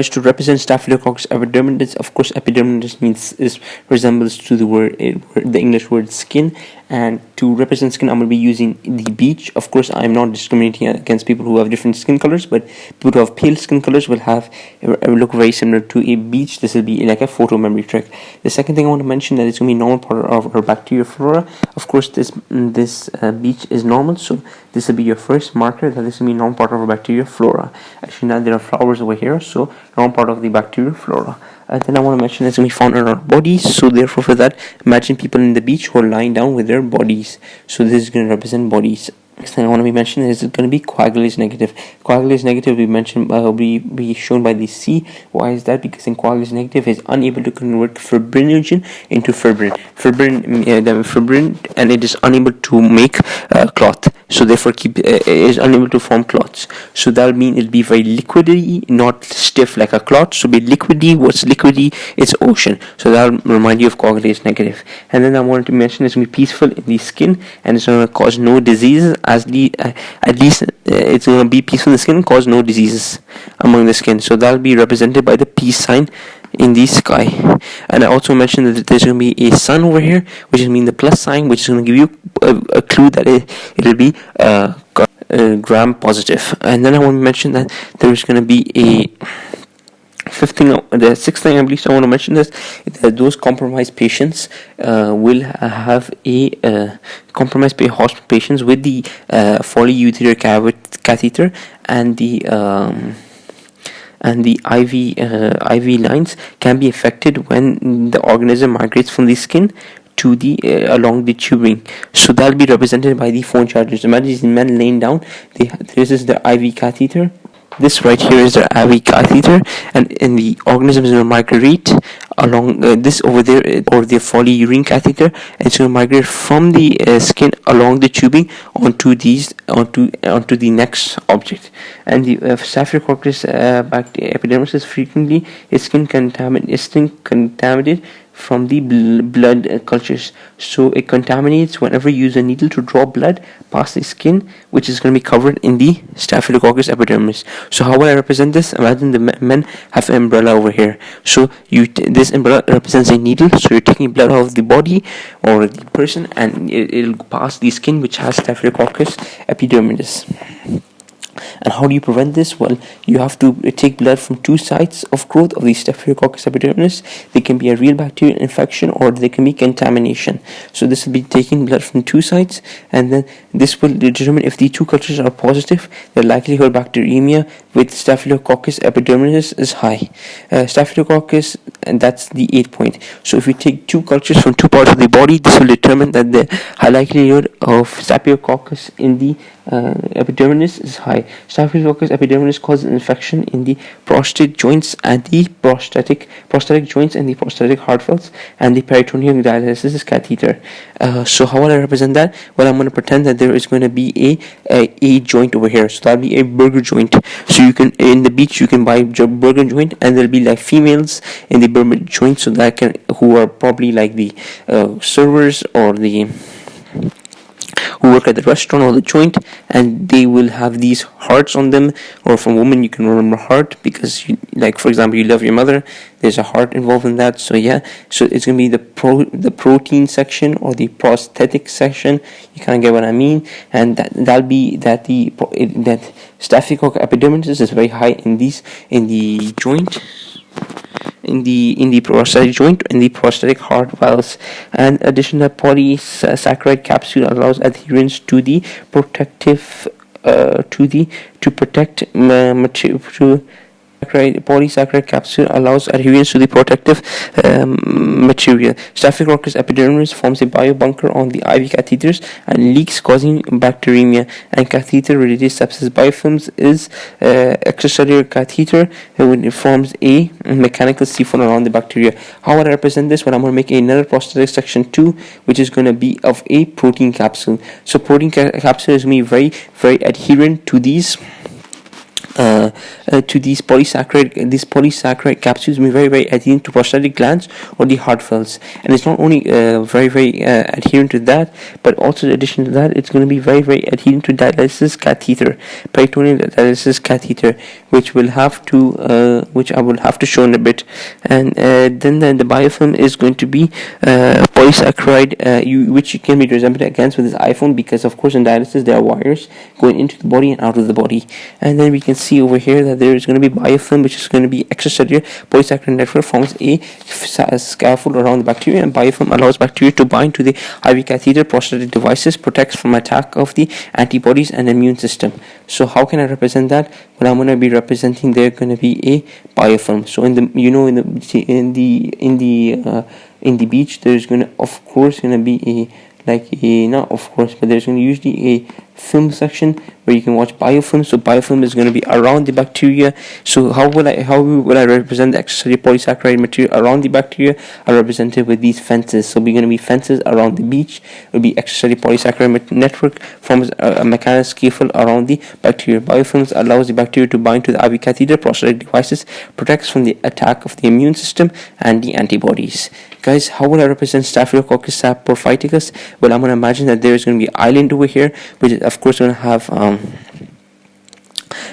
To represent Staphylococcus epidermidis, of course, epidermidis means is resembles to the English word skin, and to represent skin, I'm going to be using the beach. Of course, I'm not discriminating against people who have different skin colors, but people who have pale skin colors will have look very similar to a beach. This will be like a photo memory trick. The second thing I want to mention that it's going to be normal part of our bacteria flora. Of course, this beach is normal, so this will be your first marker that this will be normal part of our bacteria flora. Actually, now there are flowers over here, so normal part of the bacterial flora. Then I want to mention it's going to be found in our bodies, so therefore for that, imagine people in the beach who are lying down with their bodies. So this is going to represent bodies. Next thing I want to be mentioning is it's going to be coagulase negative. Coagulase negative will be shown by the C. Why is that? Because in coagulase negative is unable to convert fibrinogen into fibrin, and it is unable to make cloth. So therefore is unable to form clots. So that will mean it'll be very liquidy, not stiff like a clot. So be liquidy. What's liquidy? It's ocean. So that will remind you of coagulase negative. And then I wanted to mention it's going to be peaceful in the skin, and it's going to cause no diseases. At least it's going to be peaceful in the skin, cause no diseases among the skin. So that will be represented by the peace sign in the sky. And I also mentioned that there's going to be a sun over here, which is mean the plus sign, which is going to give you a clue that it'll be gram positive. And then I want to mention that there's going to be the sixth thing I believe I want to mention is that those compromised patients will have compromised hospital patients with the polyurether catheter and the IV lines can be affected when the organism migrates from the skin to the along the tubing. So that'll be represented by the phone chargers. Imagine these men laying down. This is the IV catheter. This right here is the IV catheter, and the organism is going to migrate along this over there, or the polyurine catheter, and it's going to migrate from the skin along the tubing onto the next object. And the Staphylococcus epidermis is frequently skin contaminated from the blood cultures. So it contaminates whenever you use a needle to draw blood past the skin, which is going to be covered in the Staphylococcus epidermis. So how will I represent this? Imagine the men have an umbrella over here. So this umbrella represents a needle. So you're taking blood out of the body or the person, and it'll pass the skin, which has Staphylococcus epidermis. And how do you prevent this? Well, you have to take blood from two sites of growth of the Staphylococcus epidermis. They can be a real bacterial infection, or they can be contamination. So this will be taking blood from two sites, and then this will determine if the two cultures are positive. The likelihood of bacteremia with Staphylococcus epidermis is high. Staphylococcus, and that's the 8th point. So if you take two cultures from two parts of the body, this will determine that the high likelihood of Staphylococcus in the epidermis is high. Staphylococcus epidermis causes infection in the prostate joints and the prosthetic joints and the prosthetic heart valves and the peritoneal dialysis catheter. So how will I represent that? Well, I'm going to pretend that there is going to be a joint over here. So that'll be a burger joint. So you can, in the beach, you can buy a burger joint, and there'll be like females in the burger joint, so that who are probably like the servers or the who work at the restaurant or the joint, and they will have these hearts on them. Or from women, you can remember heart because, like for example, you love your mother. There's a heart involved in that. So yeah, so it's gonna be the protein section or the prosthetic section. You kind of get what I mean, and that'll be that Staphylococcus epidermis is very high in the joint. In the prosthetic joint, in the prosthetic heart valves. And additional polysaccharide capsule allows adherence to the protective polysaccharide capsule allows adherence to the protective material. Staphylococcus epidermis forms a biobunker on the IV catheters and leaks, causing bacteremia. And catheter-related sepsis. Biofilms is extracellular catheter when it forms a mechanical siphon around the bacteria. How would I represent this? Well, I'm going to make another prosthetic section 2, which is going to be of a protein capsule. So protein capsule is going to be very, very adherent to these to these polysaccharide capsules may be very adherent to prostatic glands or the heart valves, and it's not only very adherent to that, but also in addition to that, it's going to be very adherent to dialysis catheter, peritoneal dialysis catheter, which I will have to show in a bit. And then the biofilm is going to be polysaccharide, which you can be represented against with this iPhone, because of course in dialysis there are wires going into the body and out of the body. And then we can see over here that there is going to be biofilm, which is going to be extracellular polysaccharide network, forms a scaffold around the bacteria, and biofilm allows bacteria to bind to the IV catheter prosthetic devices, protects from attack of the antibodies and immune system. So how can I represent that? Well, I'm going to be representing there going to be a biofilm. So in the beach, there's going to of course going to be there's going to usually a film section where you can watch biofilm. So biofilm is going to be around the bacteria. So how will I represent the extracellular polysaccharide material around the bacteria? I represent it with these fences. So we're going to be fences around the beach. It will be extracellular polysaccharide network, forms a mechanical scaffold around the bacteria. Biofilms allows the bacteria to bind to the IV catheter prosthetic devices, protects from the attack of the immune system and the antibodies. Guys, how will I represent Staphylococcus Saporphyticus? Well, I'm going to imagine that there is going to be an island over here, which is of course going to have a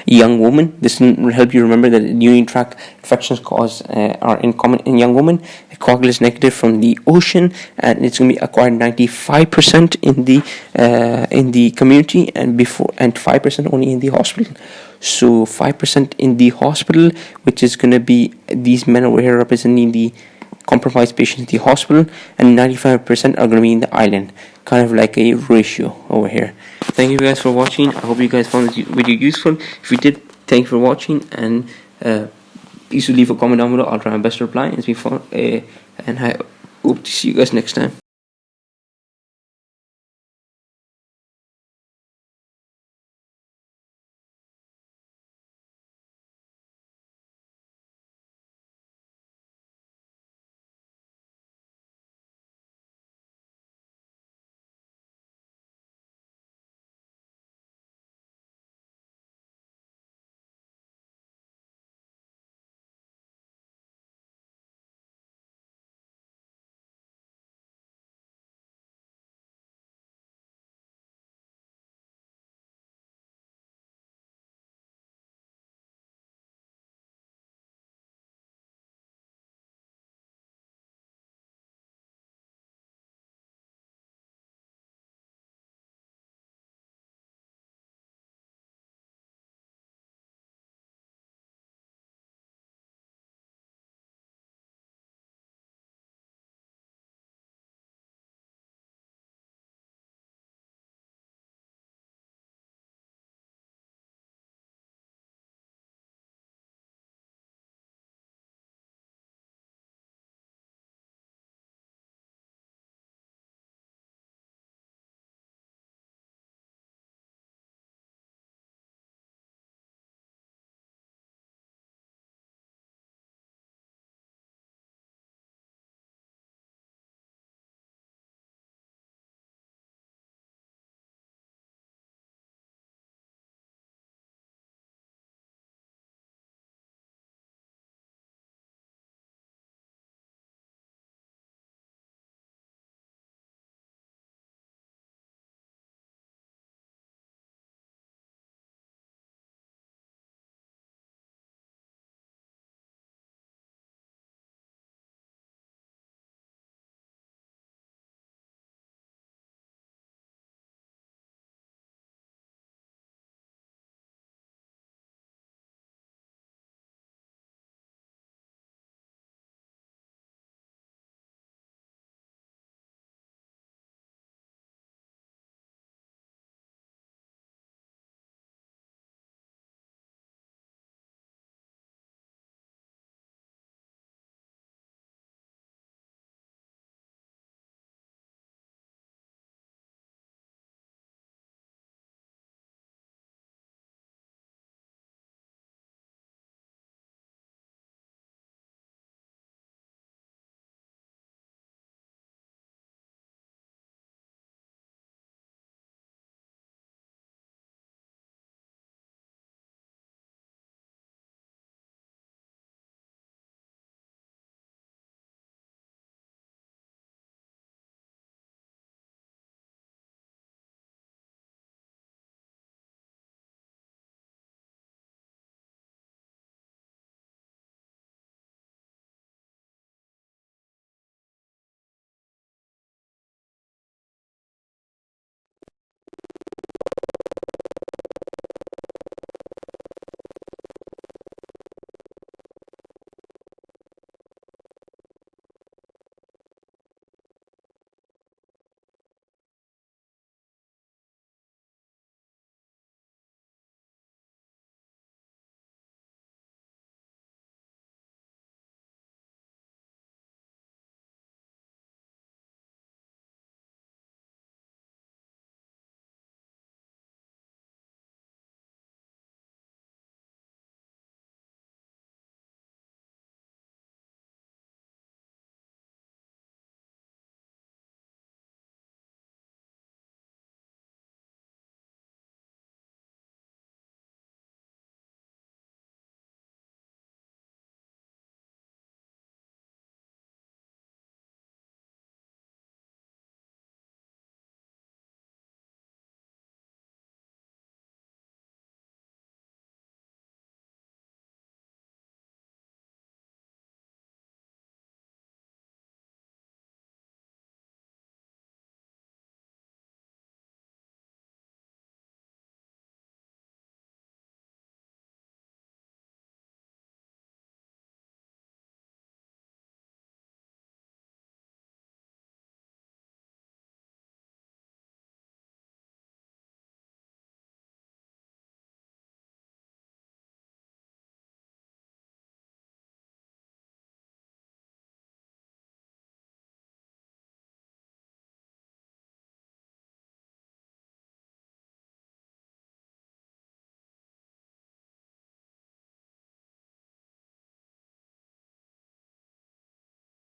young woman. This will help you remember that urinary tract infections are in common in young women. Coagulus negative from the ocean, and it's going to be acquired 95% in the community and 5% only in the hospital. So 5% in the hospital, which is going to be these men over here representing the compromised patients in the hospital, and 95% are going to be in the island, kind of like a ratio over here. Thank you guys for watching. I hope you guys found this video useful. If you did, thank you for watching, and please leave a comment down below. I'll try my best to reply. It's been fun, and I hope to see you guys next time.